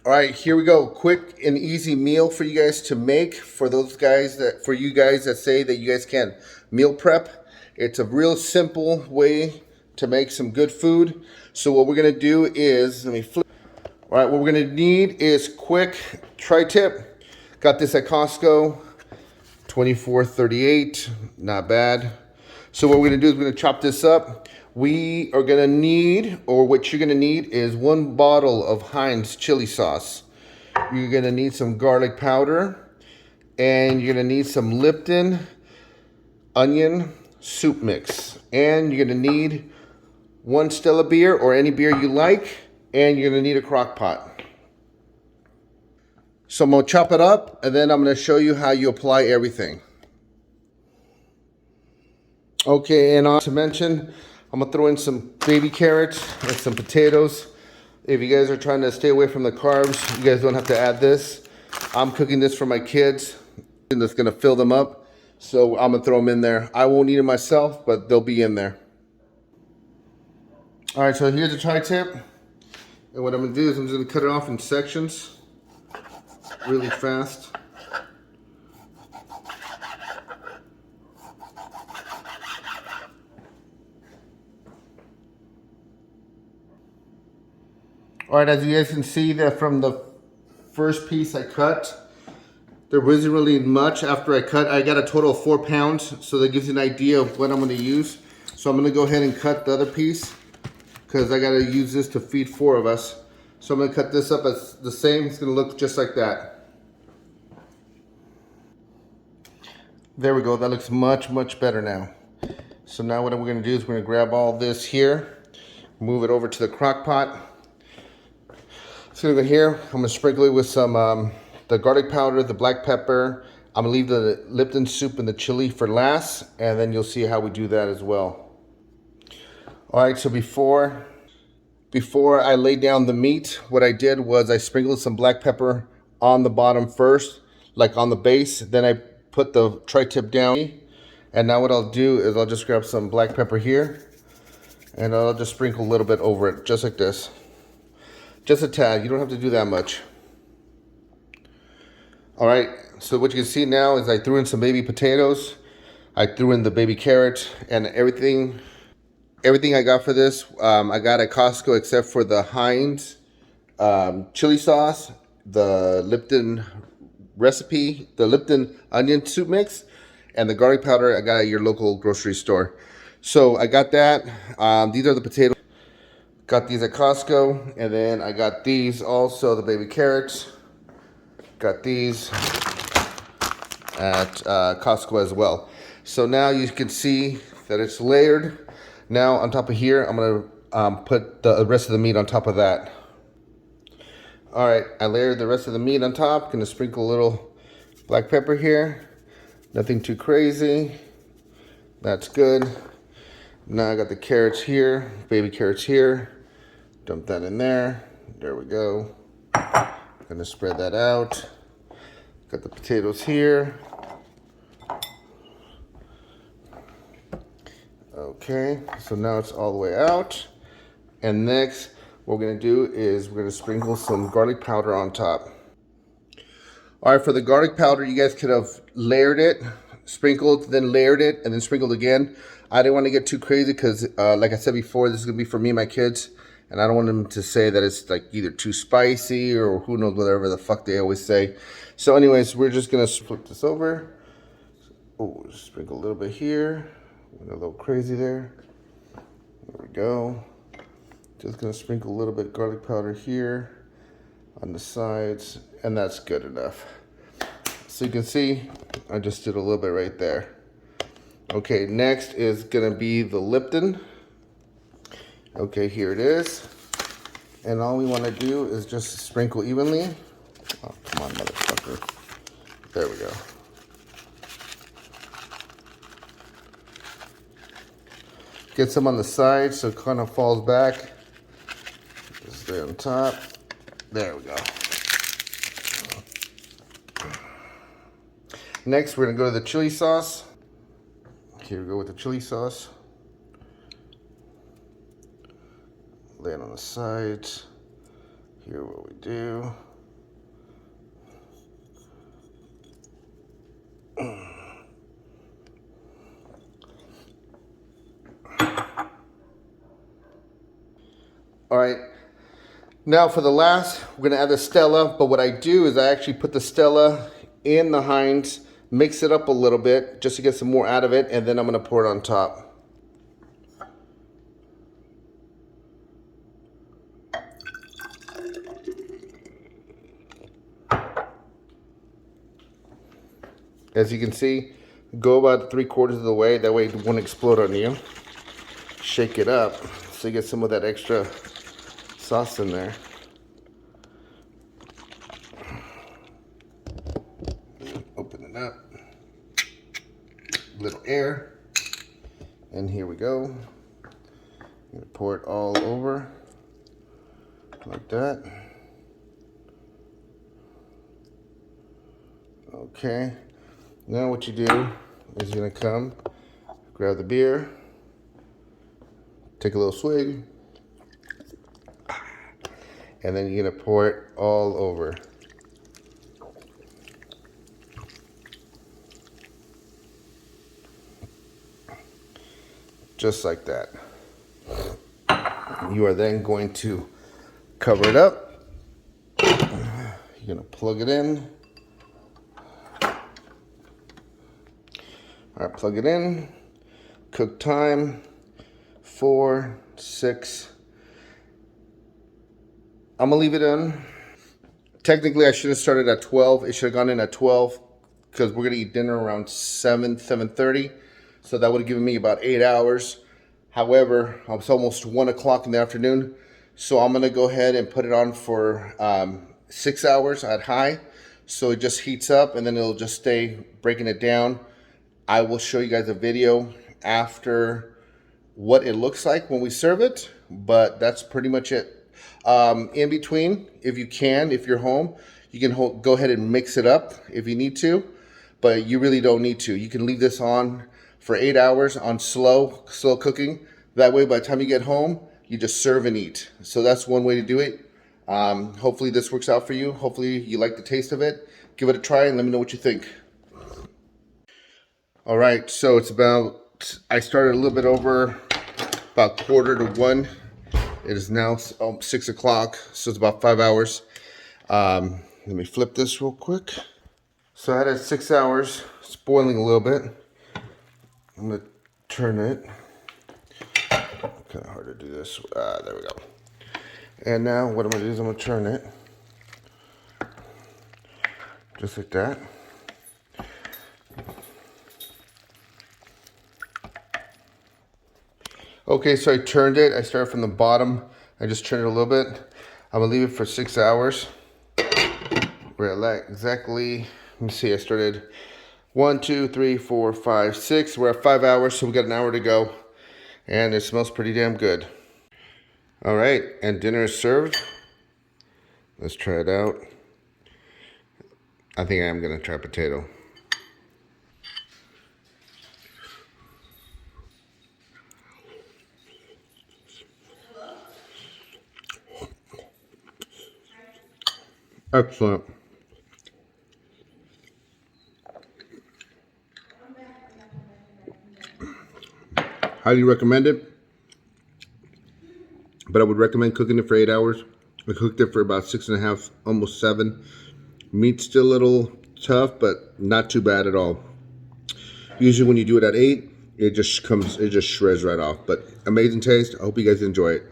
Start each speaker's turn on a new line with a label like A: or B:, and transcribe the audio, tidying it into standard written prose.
A: All right, here we go. Quick and easy meal for you guys to make. For you guys that say that you guys can meal prep. It's a real simple way to make some good food. So what we're gonna do is, let me flip. All right, what we're gonna need is quick tri-tip. Got this at Costco, 24.38, not bad. So what we're gonna do is we're gonna chop this up. We are gonna need, or what you're gonna need is 1 bottle of Heinz chili sauce. You're gonna need some garlic powder, and you're gonna need some Lipton onion soup mix. And you're gonna need 1 Stella beer or any beer you like, and you're gonna need a crock pot. So I'm gonna chop it up, and then I'm gonna show you how you apply everything. Okay, and to mention, I'm gonna throw in some baby carrots and some potatoes. If you guys are trying to stay away from the carbs, you guys don't have to add this. I'm cooking this for my kids, and that's gonna fill them up. So I'm gonna throw them in there. I won't eat them myself, but they'll be in there. All right, so here's the tri-tip. And what I'm gonna do is I'm just gonna cut it off in sections really fast. All right, as you guys can see that from the first piece I cut, there wasn't really much after I cut. I got a total of 4 pounds, so that gives you an idea of what I'm gonna use. So I'm gonna go ahead and cut the other piece because I gotta use this to feed 4 of us. So I'm gonna cut this up as the same. It's gonna look just like that. There we go, that looks much, much better now. So now what we're gonna do is we're gonna grab all this here, move it over to the crock pot. So go here, I'm gonna sprinkle it with some the garlic powder, the black pepper. I'm gonna leave the Lipton soup and the chili for last, and then you'll see how we do that as well. All right, so before I laid down the meat, what I did was I sprinkled some black pepper on the bottom first, like on the base. Then I put the tri-tip down. And now what I'll do is I'll just grab some black pepper here, and I'll just sprinkle a little bit over it, just like this. Just a tad, you don't have to do that much. All right, so what you can see now is I threw in some baby potatoes, I threw in the baby carrots, and everything I got for this, I got at Costco except for the Heinz chili sauce, the Lipton recipe, the Lipton onion soup mix, and the garlic powder I got at your local grocery store. So I got that. These are the potatoes. Got these at Costco, and then I got these also, the baby carrots. Got these at Costco as well. So now you can see that it's layered. Now on top of here, I'm gonna put the rest of the meat on top of that. All right, I layered the rest of the meat on top. Gonna sprinkle a little black pepper here. Nothing too crazy. That's good. Now I got the carrots here, baby carrots here. Dump that in there. There we go. Gonna spread that out. Got the potatoes here. Okay, so now it's all the way out. And next, what we're gonna do is we're gonna sprinkle some garlic powder on top. All right, for the garlic powder, you guys could have layered it, sprinkled, then layered it, and then sprinkled again. I didn't want to get too crazy because, like I said before, this is gonna be for me and my kids. And I don't want them to say that it's like either too spicy or who knows, whatever the fuck they always say. So anyways, we're just gonna flip this over. Oh, sprinkle a little bit here. Went a little crazy there. There we go. Just gonna sprinkle a little bit garlic powder here on the sides, and that's good enough. So you can see, I just did a little bit right there. Okay, next is gonna be the Lipton. Okay, here it is. And all we want to do is just sprinkle evenly. Oh, come on, motherfucker. There we go. Get some on the side so it kind of falls back. Just there on top. There we go. Next, we're going to go to the chili sauce. Here we go with the chili sauce. Lay it on the sides. Here what we do. All right. Now for the last, we're gonna add the Stella, but what I do is I actually put the Stella in the Heinz, mix it up a little bit just to get some more out of it, and then I'm gonna pour it on top. As you can see, go about 3/4 of the way, that way it won't explode on you. Shake it up so you get some of that extra sauce in there. Open it up, little air, and here we go. I'm gonna pour it all over like that. Okay, now what you do is you're gonna come, grab the beer, take a little swig, and then you're gonna pour it all over. Just like that. You are then going to cover it up. You're gonna plug it in. All right, plug it in. Cook time, 4, 6. I'm gonna leave it in. Technically, I should have started at 12. It should have gone in at 12 because we're gonna eat dinner around 7:30. So that would have given me about 8 hours. However, it's almost 1 o'clock in the afternoon. So I'm gonna go ahead and put it on for 6 hours at high. So it just heats up and then it'll just stay breaking it down. I will show you guys a video after what it looks like when we serve it, but that's pretty much it. In between, if you can, if you're home, you can go ahead and mix it up if you need to, but you really don't need to. You can leave this on for 8 hours on slow cooking. That way, by the time you get home, you just serve and eat. So that's one way to do it. Hopefully this works out for you. Hopefully you like the taste of it. Give it a try and let me know what you think. All right, so it's about, I started a little bit over, about 1:45. It is now 6 o'clock, so it's about 5 hours. Let me flip this real quick. So I had it 6 hours, it's boiling a little bit. I'm gonna turn it. Kind of hard to do this. There we go. And now what I'm gonna do is I'm gonna turn it. Just like that. Okay, so I turned it. I started from the bottom. I just turned it a little bit. I'm gonna leave it for 6 hours. We're at like exactly, let me see, I started 1, 2, 3, 4, 5, 6. We're at 5 hours, so we got an hour to go. And it smells pretty damn good. All right, and dinner is served. Let's try it out. I think I am gonna try potato. Excellent. Highly recommend it. But I would recommend cooking it for 8 hours. I cooked it for about 6.5, almost 7. Meat's still a little tough, but not too bad at all. Usually when you do it at 8, it just shreds right off. But amazing taste. I hope you guys enjoy it.